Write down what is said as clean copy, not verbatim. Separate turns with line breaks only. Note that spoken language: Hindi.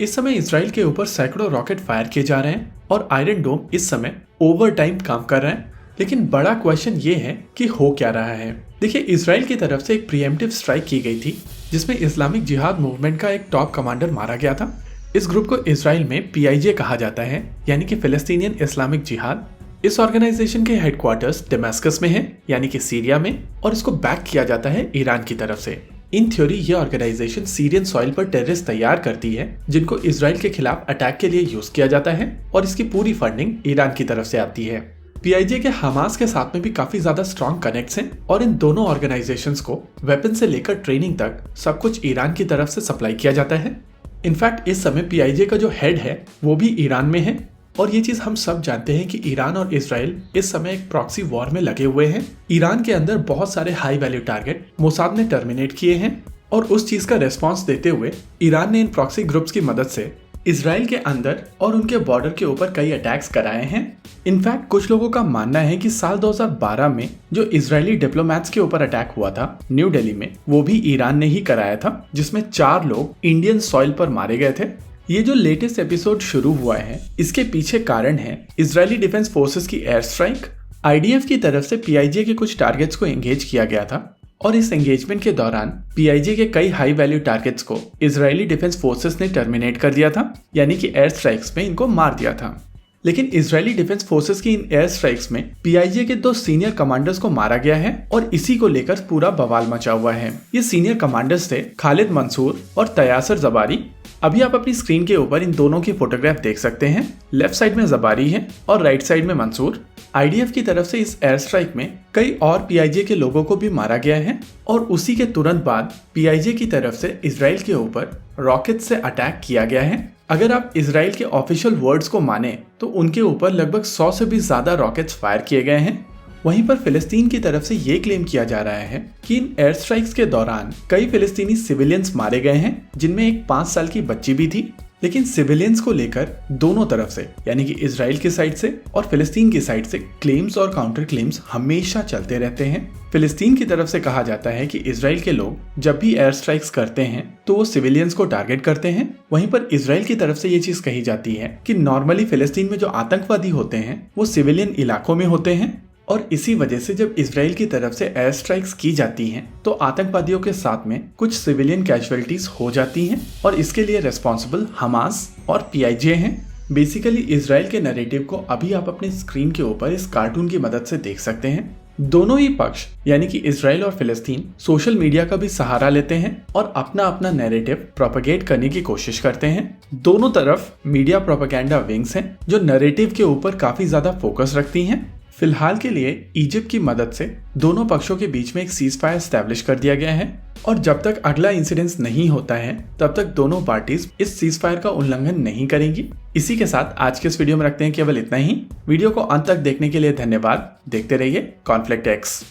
इस समय इसराइल के ऊपर सैकड़ों रॉकेट फायर किए जा रहे हैं और आयरन डोम इस समय ओवर टाइम काम कर रहे हैं। लेकिन बड़ा क्वेश्चन ये है कि हो क्या रहा है। देखिए, इसराइल की तरफ से एक प्रीएम्प्टिव स्ट्राइक की गई थी जिसमें इस्लामिक जिहाद मूवमेंट का एक टॉप कमांडर मारा गया था। इस ग्रुप को इसराइल में PIJ कहा जाता है, यानी कि फिलिस्तीनियन इस्लामिक जिहाद। इस ऑर्गेनाइजेशन के हेडक्वार्टर्स डेमास्कस में है, यानी कि सीरिया में, और इसको बैक किया जाता है ईरान की तरफ से। इन थ्योरी ये ऑर्गेनाइजेशन सीरियन सॉइल पर टेररिस्ट तैयार करती है जिनको इसराइल के खिलाफ अटैक के लिए यूज किया जाता है, और इसकी पूरी फंडिंग ईरान की तरफ से आती है। PIJ के हमास के साथ में भी काफी ज्यादा स्ट्रॉन्ग कनेक्ट्स हैं और इन दोनों ऑर्गेनाइजेशंस को वेपन से लेकर ट्रेनिंग तक सब कुछ ईरान की तरफ से सप्लाई किया जाता है। इनफैक्ट इस समय PIJ का जो हेड है वो भी ईरान में है, और ये चीज हम सब जानते हैं कि ईरान और इसराइल इस समय एक प्रॉक्सी वॉर में लगे हुए हैं। ईरान के अंदर बहुत सारे हाई वैल्यू टारगेट मोसाद ने टर्मिनेट किए हैं, और उस चीज का रेस्पॉन्स देते हुए ईरान ने इन प्रॉक्सी ग्रुप्स की मदद से इसराइल के अंदर और उनके बॉर्डर के ऊपर कई अटैक्स कराए हैं। इनफैक्ट कुछ लोगों का मानना है कि साल 2012 में जो इजरायली डिप्लोमैट्स के ऊपर अटैक हुआ था न्यू दिल्ली में, वो भी ईरान ने ही कराया था, जिसमें 4 लोग इंडियन सॉइल पर मारे गए थे। ये जो लेटेस्ट एपिसोड शुरू हुआ है, इसके पीछे कारण है इजरायली डिफेंस फोर्सेस की एयर स्ट्राइक। IDF की तरफ से PIJ के कुछ टारगेट्स को एंगेज किया गया था, और इस एंगेजमेंट के दौरान PIJ के कई हाई वैल्यू टारगेट्स को इजरायली डिफेंस फोर्सेस ने टर्मिनेट कर दिया था, यानी कि एयर स्ट्राइक्स में इनको मार दिया था। लेकिन इजरायली डिफेंस फोर्सेस की इन एयर स्ट्राइक्स में PIJ के 2 सीनियर कमांडर्स को मारा गया है, और इसी को लेकर पूरा बवाल मचा हुआ है। ये सीनियर कमांडर्स थे खालिद मंसूर और तयासर जबारी। अभी आप अपनी स्क्रीन के ऊपर इन दोनों की फोटोग्राफ देख सकते हैं। लेफ्ट साइड में जबारी है और राइट साइड में मंसूर। IDF की तरफ से इस एयर स्ट्राइक में कई और PIJ के लोगों को भी मारा गया है, और उसी के तुरंत बाद PIJ की तरफ से इसराइल के ऊपर रॉकेट से अटैक किया गया है। अगर आप इसराइल के ऑफिशियल वर्ड्स को माने तो उनके ऊपर लगभग 100 से भी ज्यादा रॉकेट्स फायर किए गए हैं। वहीं पर फिलिस्तीन की तरफ से ये क्लेम किया जा रहा है कि इन एयर स्ट्राइक्स के दौरान कई फिलिस्तीनी सिविलियंस मारे गए हैं, जिनमें एक 5 साल की बच्ची भी थी। लेकिन सिविलियंस को लेकर दोनों तरफ से, यानी कि इसराइल की साइड से और फिलिस्तीन की साइड से, क्लेम्स और काउंटर क्लेम्स हमेशा चलते रहते हैं। फिलिस्तीन की तरफ से कहा जाता है कि इसराइल के लोग जब भी एयर स्ट्राइक्स करते हैं तो वो सिविलियंस को टारगेट करते हैं। वहीं पर इसराइल की तरफ से ये चीज कही जाती है कि नॉर्मली फिलिस्तीन में जो आतंकवादी होते हैं वो सिविलियन इलाकों में होते हैं, और इसी वजह से जब इसराइल की तरफ से एयर स्ट्राइक्स की जाती हैं तो आतंकवादियों के साथ में कुछ सिविलियन कैजुअलिटीज हो जाती हैं, और इसके लिए रिस्पॉन्सिबल हमास और PIJ हैं। बेसिकली इसराइल के नैरेटिव को अभी आप अपने स्क्रीन के ऊपर इस कार्टून की मदद से देख सकते हैं। दोनों ही पक्ष, यानी कि इसराइल और फिलिस्तीन, सोशल मीडिया का भी सहारा लेते हैं और अपना अपना नैरेटिव प्रोपेगेट करने की कोशिश करते हैं। दोनों तरफ मीडिया प्रोपेगेंडा विंग्स हैं जो नैरेटिव के ऊपर काफी ज्यादा फोकस रखती हैं। फिलहाल के लिए इजिप्ट की मदद से दोनों पक्षों के बीच में एक सीज फायर एस्टैब्लिश कर दिया गया है, और जब तक अगला इंसिडेंस नहीं होता है तब तक दोनों पार्टीज इस सीज फायर का उल्लंघन नहीं करेंगी। इसी के साथ आज के इस वीडियो में रखते हैं केवल इतना ही। वीडियो को अंत तक देखने के लिए धन्यवाद। देखते रहिए कॉन्फ्लिक्ट एक्स।